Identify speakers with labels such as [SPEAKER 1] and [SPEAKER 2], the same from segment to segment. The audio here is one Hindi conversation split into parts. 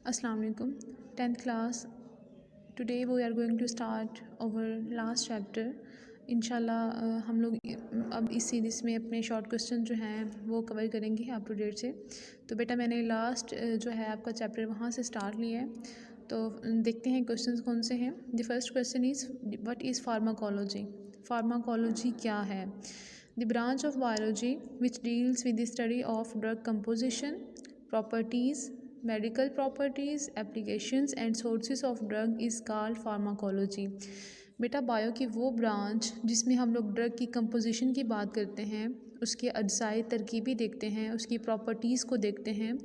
[SPEAKER 1] Assalamu alaikum. 10th class. Today we are going to start our last chapter. इंशाल्लाह हम लोग अब इस सीरीज़ में अपने शॉर्ट क्वेश्चन जो हैं वो कवर करेंगे अप टू डेट से। तो बेटा मैंने लास्ट जो है आपका चैप्टर वहाँ से स्टार्ट लिया है। तो देखते हैं क्वेश्चंस कौन से हैं। The first question is what is pharmacology. Pharmacology क्या है? The branch of biology which deals with the study of drug composition, properties, medical properties, applications and sources of drug is called pharmacology. बेटा बायो की वो ब्रांच जिसमें हम लोग ड्रग की कंपोजिशन की बात करते हैं, उसके अज्जाई तरकीबी देखते हैं, उसकी प्रॉपर्टीज़ को देखते हैं,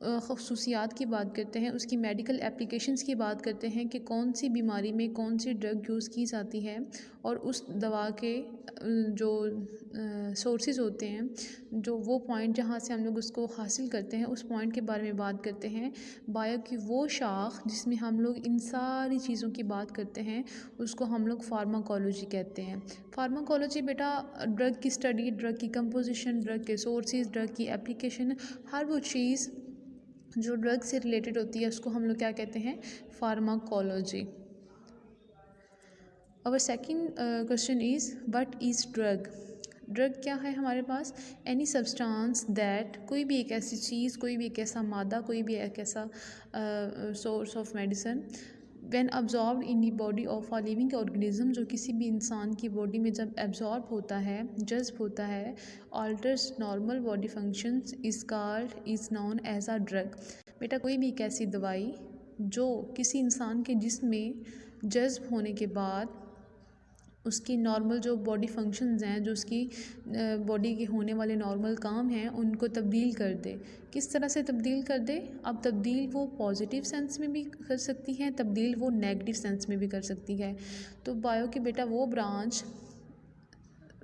[SPEAKER 1] ख़ुसूसियात की बात करते हैं, उसकी मेडिकल एप्लीकेशंस की बात करते हैं कि कौन सी बीमारी में कौन सी ड्रग यूज़ की जाती है और उस दवा के जो सोर्सेज होते हैं, जो वो पॉइंट जहाँ से हम लोग उसको हासिल करते हैं उस पॉइंट के बारे में बात करते हैं। बायो की वो शाख जिसमें हम लोग इन सारी चीज़ों की बात करते हैं उसको हम लोग फार्माकोलॉजी कहते हैं। फार्माकोलॉजी बेटा ड्रग की स्टडी, ड्रग की कंपोजिशन, ड्रग के सोर्सेज, ड्रग की एप्लीकेशन, हर वो चीज़ जो ड्रग से रिलेटेड होती है उसको हम लोग क्या कहते हैं? फार्माकोलॉजी। और second question is what is drug. Drug क्या है हमारे पास? एनी सब्सटेंस दैट, कोई भी एक ऐसी चीज़, कोई भी एक ऐसा मादा, कोई भी एक ऐसा source of medicine when absorbed in the body of a living organism, जो किसी भी इंसान की बॉडी में जब एब्जॉर्ब होता है, जज्ब होता है, alters normal body functions is known as a drug. बेटा कोई भी एक ऐसी दवाई जो किसी इंसान के जिस्म में जज्ब होने के बाद उसकी नॉर्मल जो बॉडी फंक्शंस हैं, जो उसकी बॉडी के होने वाले नॉर्मल काम हैं, उनको तब्दील कर दे। किस तरह से तब्दील कर दे? अब तब्दील वो पॉजिटिव सेंस में भी कर सकती है, तब्दील वो नेगेटिव सेंस में भी कर सकती है। तो बायो की बेटा वो ब्रांच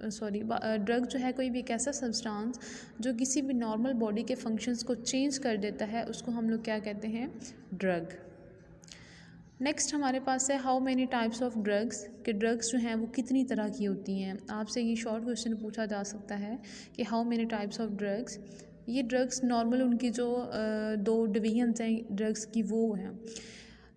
[SPEAKER 1] ड्रग जो है कोई भी एक ऐसा सब्सटेंस जो किसी भी नॉर्मल बॉडी के फंक्शंस को चेंज कर देता है उसको हम लोग क्या कहते हैं? ड्रग। नेक्स्ट हमारे पास है how many types of drugs, कि ड्रग्स जो हैं वो कितनी तरह की होती हैं। आपसे ये शॉर्ट क्वेश्चन पूछा जा सकता है कि how many types of drugs. ये ड्रग्स नॉर्मल उनकी जो दो डिवीजन्स हैं ड्रग्स की वो हैं।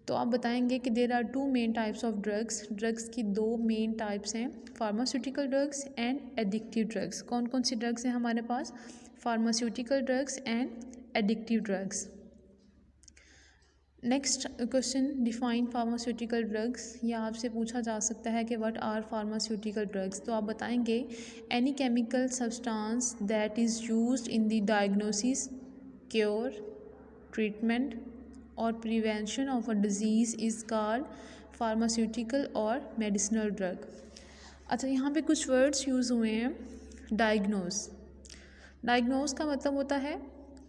[SPEAKER 1] तो आप बताएंगे कि there are two main types of drugs. Drugs की दो मेन टाइप्स हैं, pharmaceutical drugs and addictive drugs. कौन कौन सी ड्रग्स हैं हमारे पास? Pharmaceutical drugs and addictive drugs. Next question define pharmaceutical drugs. या आपसे पूछा जा सकता है कि व्हाट आर फार्मास्यूटिकल ड्रग्स। तो आप बताएंगे any chemical substance that is used in the diagnosis, cure, treatment और prevention of a disease is called pharmaceutical और मेडिसिनल ड्रग। अच्छा, यहाँ पे कुछ वर्ड्स यूज़ हुए हैं। डायग्नोस। डायग्नोस का मतलब होता है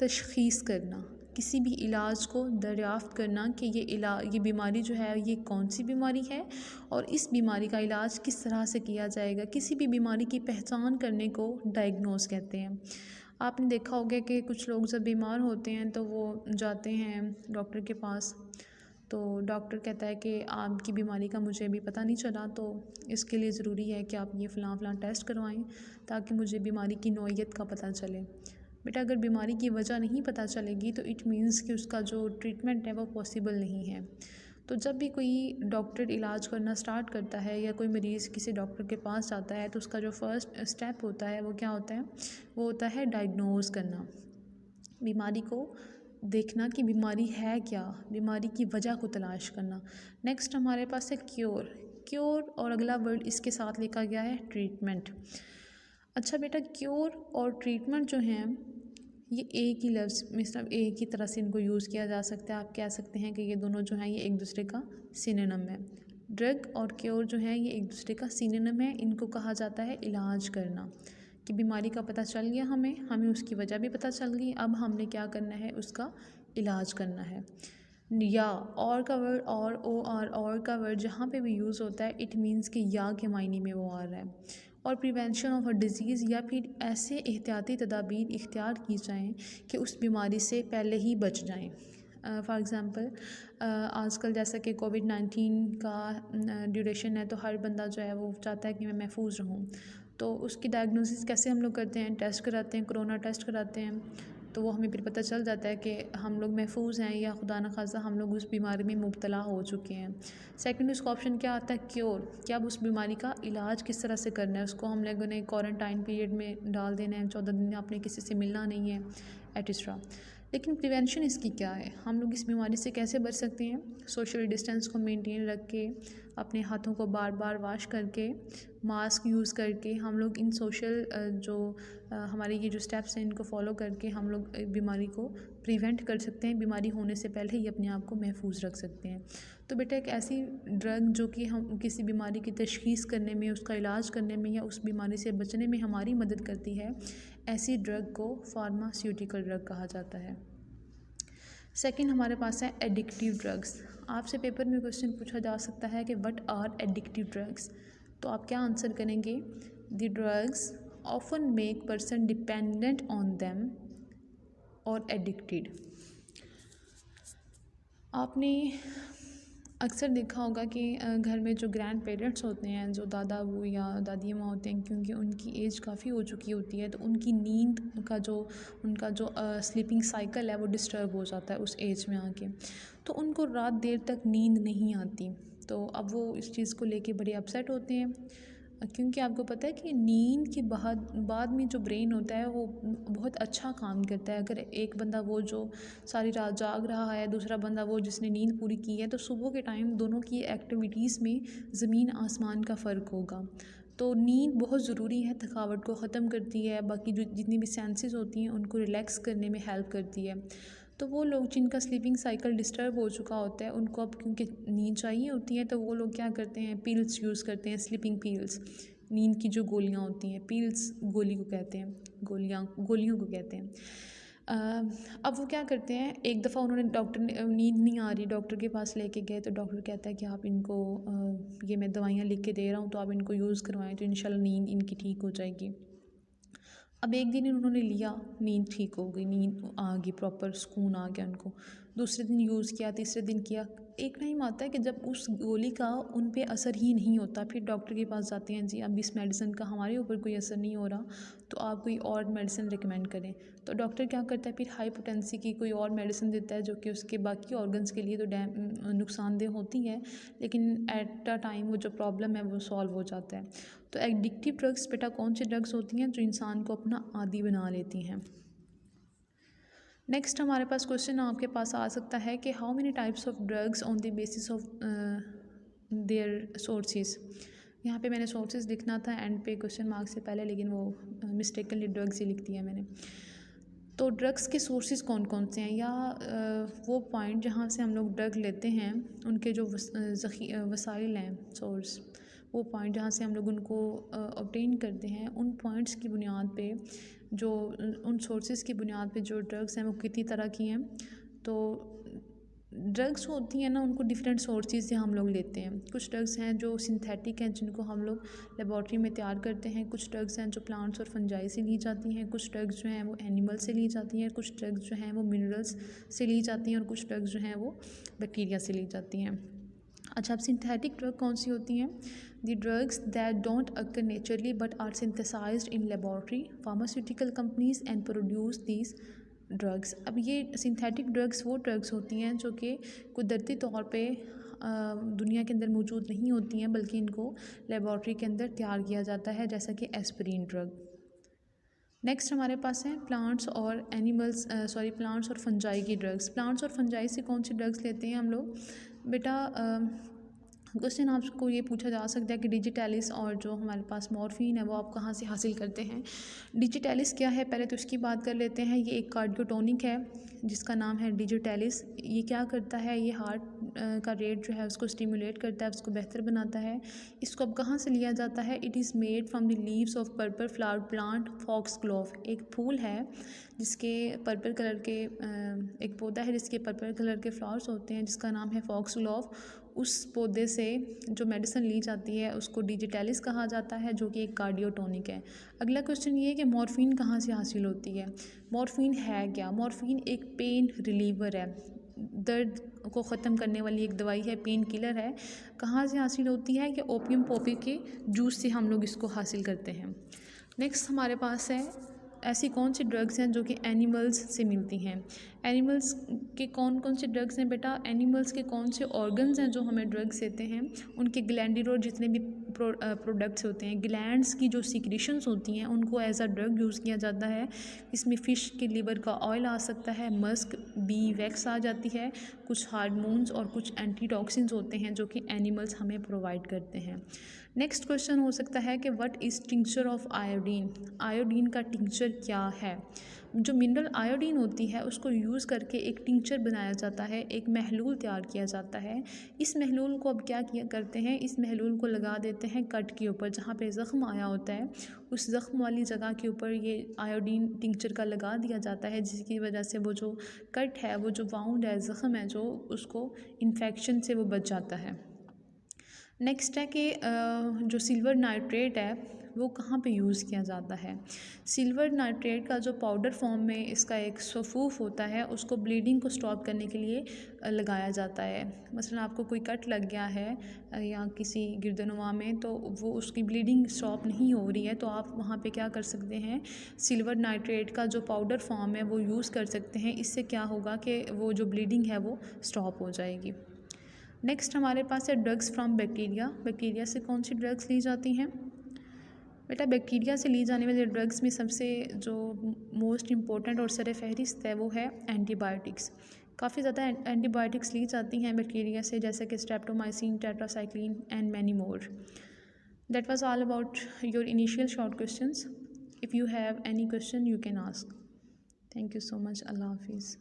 [SPEAKER 1] तशख़ीस करना, किसी भी इलाज को दरियाफ़्त करना कि ये बीमारी जो है ये कौन सी बीमारी है और इस बीमारी का इलाज किस तरह से किया जाएगा। किसी भी बीमारी की पहचान करने को डायग्नोस कहते हैं। आपने देखा होगा कि कुछ लोग जब बीमार होते हैं तो वो जाते हैं डॉक्टर के पास, तो डॉक्टर कहता है कि आपकी बीमारी का मुझे अभी पता नहीं चला, तो इसके लिए ज़रूरी है कि आप ये फ़लाँ टेस्ट करवाएं ताकि मुझे बीमारी की नौइयत का पता चले। बेटा अगर बीमारी की वजह नहीं पता चलेगी तो इट मीन्स कि उसका जो ट्रीटमेंट है वो पॉसिबल नहीं है। तो जब भी कोई डॉक्टर इलाज करना स्टार्ट करता है या कोई मरीज़ किसी डॉक्टर के पास जाता है तो उसका जो फर्स्ट स्टेप होता है वो क्या होता है? वो होता है डायग्नोज करना, बीमारी को देखना कि बीमारी है क्या, बीमारी की वजह को तलाश करना। नेक्स्ट हमारे पास है क्योर। क्योर और अगला वर्ड इसके साथ लिखा गया है ट्रीटमेंट। अच्छा बेटा क्योर और ट्रीटमेंट जो हैं ये एक ही लफ्ज़ मतलब एक ही तरह से इनको यूज़ किया जा सकता है। आप कह सकते हैं कि ये दोनों जो हैं ये एक दूसरे का सिनोनिम है। ड्रग और क्योर जो है ये एक दूसरे का सिनोनिम है। इनको कहा जाता है इलाज करना, कि बीमारी का पता चल गया हमें उसकी वजह भी पता चल गई, अब हमने क्या करना है? उसका इलाज करना है। या और का वर्ड और का वर्ड जहाँ पे भी यूज़ होता है इट मीन्स कि या के मायने में वो आ रहा है। और प्रिवेंशन ऑफ अ डिज़ीज़, या फिर ऐसे एहतियाती तदाबीर इख्तियार की जाएँ कि उस बीमारी से पहले ही बच जाएँ। फॉर एग्ज़ाम्पल आजकल जैसा कि कोविड-19 का ड्यूरेशन है तो हर बंदा जो है वो चाहता है कि मैं महफूज रहूँ। तो उसकी डायग्नोसिस कैसे हम लोग करते हैं? टेस्ट कराते हैं, कोरोना टेस्ट कराते हैं। तो वो हमें फिर पता चल जाता है कि हम लोग महफूज हैं या खुदा न खास्ता हम लोग उस बीमारी में मुब्तला हो चुके हैं। सेकंड उसका ऑप्शन क्या आता है, क्योर, कि अब उस बीमारी का इलाज किस तरह से करना है। उसको हम लोगों ने क्वारंटाइन पीरियड में डाल देना है, 14 दिन आपने किसी से मिलना नहीं है, एटिस्ट्रा। लेकिन प्रिवेंशन इसकी क्या है, हम लोग इस बीमारी से कैसे बच सकते हैं। सोशल डिस्टेंस को मेंटेन रख के, अपने हाथों को बार बार वॉश करके, मास्क यूज़ करके, हम लोग इन सोशल हमारे ये जो स्टेप्स हैं इनको फॉलो करके हम लोग बीमारी को प्रिवेंट कर सकते हैं। बीमारी होने से पहले ही अपने आप को महफूज रख सकते हैं। तो बेटा एक ऐसी ड्रग जो कि हम किसी बीमारी की तशख़ीस करने में, उसका इलाज करने में या उस बीमारी से बचने में हमारी मदद करती है, ऐसी ड्रग को फार्मास्यूटिकल ड्रग कहा जाता है। सेकंड हमारे पास है एडिक्टिव ड्रग्स। आपसे पेपर में क्वेश्चन पूछा जा सकता है कि व्हाट आर एडिक्टिव ड्रग्स, तो आप क्या आंसर करेंगे। The drugs often make person dependent on them और एडिक्टेड। आपने अक्सर देखा होगा कि घर में जो ग्रैंड पेरेंट्स होते हैं, जो दादा अबू या दादी अम्मा होते हैं, क्योंकि उनकी एज काफ़ी हो चुकी होती है, तो उनकी नींद का जो उनका जो स्लीपिंग साइकिल है वो डिस्टर्ब हो जाता है उस एज में आके, तो उनको रात देर तक नींद नहीं आती। तो अब वो इस चीज़ को लेके बड़े अपसेट होते हैं, क्योंकि आपको पता है कि नींद के बाद में जो ब्रेन होता है वो बहुत अच्छा काम करता है। अगर एक बंदा वो जो सारी रात जाग रहा है, दूसरा बंदा वो जिसने नींद पूरी की है, तो सुबह के टाइम दोनों की एक्टिविटीज़ में ज़मीन आसमान का फ़र्क होगा। तो नींद बहुत ज़रूरी है, थकावट को ख़त्म करती है, बाकी जो जितनी भी सेंसेस होती हैं उनको रिलैक्स करने में हेल्प करती है। तो वो लोग जिनका स्लीपिंग साइकिल डिस्टर्ब हो चुका होता है, उनको अब क्योंकि नींद चाहिए होती है, तो वो लोग क्या करते हैं, पिल्स यूज़ करते हैं, स्लीपिंग पिल्स, नींद की जो गोलियां होती हैं, पिल्स गोली को कहते हैं, गोलियों को कहते हैं। अब वो क्या करते हैं, एक दफ़ा उन्होंने डॉक्टर ने नींद नहीं आ रही, डॉक्टर के पास लेके गए, तो डॉक्टर कहता है कि आप इनको ये मैं दवाइयाँ लिख के दे रहा हूँ, तो आप इनको यूज़ करवाएं, तो इंशाल्लाह नींद इनकी ठीक हो जाएगी। अब एक दिन उन्होंने लिया, नींद ठीक हो गई, नींद आ गई, प्रॉपर सुकून आ गया उनको। दूसरे दिन यूज़ किया, तीसरे दिन किया। एक टाइम आता है कि जब उस गोली का उन पे असर ही नहीं होता, फिर डॉक्टर के पास जाते हैं, जी अब इस मेडिसिन का हमारे ऊपर कोई असर नहीं हो रहा, तो आप कोई और मेडिसिन रिकमेंड करें। तो डॉक्टर क्या करता है, फिर हाई पोटेंसी की कोई और मेडिसिन देता है, जो कि उसके बाकी ऑर्गन्स के लिए तो नुकसानदेह होती है, लेकिन एट अ टाइम वो जो प्रॉब्लम है वो सॉल्व हो जाता है। तो एडिक्टिव ड्रग्स बेटा कौन सी ड्रग्स होती हैं, जो इंसान को अपना आदी बना लेती हैं। नेक्स्ट हमारे पास क्वेश्चन आपके पास आ सकता है कि how many types of drugs on the basis of their sources. यहाँ पे मैंने सोर्सेज लिखना था एंड पे क्वेश्चन मार्क से पहले, लेकिन वो मिस्टेकनली ड्रग्स ही लिख दिया मैंने। तो ड्रग्स के सोर्सेज कौन कौन से हैं, या वो पॉइंट जहाँ से हम लोग ड्रग लेते हैं, उनके जो वसाइल हैं, सोर्स, वो पॉइंट जहाँ से हम लोग उनको ऑब्टेन करते हैं, उन पॉइंट्स की बुनियाद पे, जो उन सोर्सेज की बुनियाद पे जो ड्रग्स हैं वो कितनी तरह की हैं। तो ड्रग्स होती हैं ना, उनको डिफरेंट सोर्सेज से हम लोग लेते हैं। कुछ ड्रग्स हैं जो सिंथेटिक हैं, जिनको हम लोग लेबॉर्ट्री में तैयार करते हैं। कुछ ड्रग्स हैं जो प्लांट्स और फंजाई से ली जाती हैं। कुछ ड्रग्स जो हैं वो एनिमल से ली जाती हैं। कुछ ड्रग्स जो हैं वो मिनरल्स से ली जाती हैं, और कुछ ड्रग्स जो हैं वो बैक्टीरिया से ली जाती हैं। अच्छा, अब सिंथेटिक ड्रग कौन सी होती हैं? The drugs that don't occur naturally but are synthesized in laboratory, pharmaceutical companies and produce these drugs. अब ये सिंथेटिक ड्रग्स वो ड्रग्स होती हैं जो कि कुदरती तौर पे दुनिया के अंदर मौजूद नहीं होती हैं, बल्कि इनको लेबॉर्ट्री के अंदर तैयार किया जाता है, जैसा कि एस्पिरिन ड्रग। नेक्स्ट हमारे पास है प्लांट्स और प्लांट्स और फंजाई की ड्रग्स। प्लांट्स और फंजाई से कौन सी ड्रग्स लेते हैं हम लोग? बेटा क्वेश्चन आपको ये पूछा जा सकता है कि डिजिटैलिस और जो हमारे पास मॉर्फिन है वो आप कहाँ से हासिल करते हैं। डिजिटैलिस क्या है, पहले तो इसकी बात कर लेते हैं। ये एक कार्डियोटोनिक है जिसका नाम है डिजिटैलिस। ये क्या करता है, ये हार्ट का रेट जो है उसको स्टिमुलेट करता है, उसको बेहतर बनाता है। इसको अब कहाँ से लिया जाता है? It is made from the leaves of purple flower plant foxglove. एक फूल है जिसके पर्पल कलर के एक पौधा है जिसके पर्पल कलर के फ्लावर्स होते हैं, जिसका नाम है फॉक्सग्लोव। उस पौधे से जो मेडिसिन ली जाती है उसको डिजिटैलिस कहा जाता है, जो कि एक कार्डियोटोनिक है। अगला क्वेश्चन ये है कि मॉर्फिन कहाँ से हासिल होती है। मॉर्फिन है क्या? मॉर्फिन एक पेन रिलीवर है, दर्द को ख़त्म करने वाली एक दवाई है, पेन किलर है। कहाँ से हासिल होती है? कि ओपियम पॉपी के जूस से हम लोग इसको हासिल करते हैं। नेक्स्ट हमारे पास है ऐसी कौन सी ड्रग्स हैं जो कि एनिमल्स से मिलती हैं? एनिमल्स के कौन कौन से ड्रग्स हैं बेटा? एनिमल्स के कौन से ऑर्गन्स हैं जो हमें ड्रग्स देते हैं? उनके ग्लैंडुलर जितने भी प्रोडक्ट्स होते हैं, ग्लैंड्स की जो सीक्रेशंस होती हैं, उनको एज अ ड्रग यूज़ किया जाता है। इसमें फ़िश के लिवर का ऑयल आ सकता है, मस्क बी वैक्स आ जाती है, कुछ हार्मोन्स और कुछ एंटीटॉक्सिन्स होते हैं जो कि एनिमल्स हमें प्रोवाइड करते हैं। नेक्स्ट क्वेश्चन हो सकता है कि what is tincture of iodine? Iodine का टिंक्चर क्या है? जो मिनरल आयोडीन होती है उसको यूज़ करके एक टिंक्चर बनाया जाता है, एक महलूल तैयार किया जाता है। इस महलूल को अब क्या किया करते हैं, इस महलूल को लगा देते हैं कट के ऊपर, जहाँ पे ज़ख्म आया होता है उस ज़ख्म वाली जगह के ऊपर ये आयोडीन टिंक्चर का लगा दिया जाता है, जिसकी वजह से वो जो कट है, वो जो वाउंड है, ज़ख्म है जो, उसको इन्फेक्शन से वो बच जाता है। नेक्स्ट है कि जो सिल्वर नाइट्रेट है वो कहाँ पे यूज़ किया जाता है? सिल्वर नाइट्रेट का जो पाउडर फॉर्म में इसका एक सफ़ूफ होता है, उसको ब्लीडिंग को स्टॉप करने के लिए लगाया जाता है। मसलन आपको कोई कट लग गया है या किसी गिरदनवा में, तो वो उसकी ब्लीडिंग स्टॉप नहीं हो रही है, तो आप वहाँ पे क्या कर सकते हैं, सिल्वर नाइट्रेट का जो पाउडर फॉर्म है वो यूज़ कर सकते हैं। इससे क्या होगा कि वो जो ब्लीडिंग है वो स्टॉप हो जाएगी। नेक्स्ट हमारे पास है ड्रग्स फ्रॉम बैक्टीरिया। बैक्टीरिया से कौन सी ड्रग्स ली जाती हैं? बेटा बैक्टीरिया से ली जाने वाले ड्रग्स में सबसे जो मोस्ट इम्पोर्टेंट और सर फहरिस्त है वो है एंटीबायोटिक्स। काफ़ी ज़्यादा एंटीबायोटिक्स ली जाती हैं बैक्टीरिया से, जैसे कि streptomycin, tetracycline and many more. That was all about your initial short questions. If you have any question you can ask. Thank you so much. अल्लाह हाफिज़।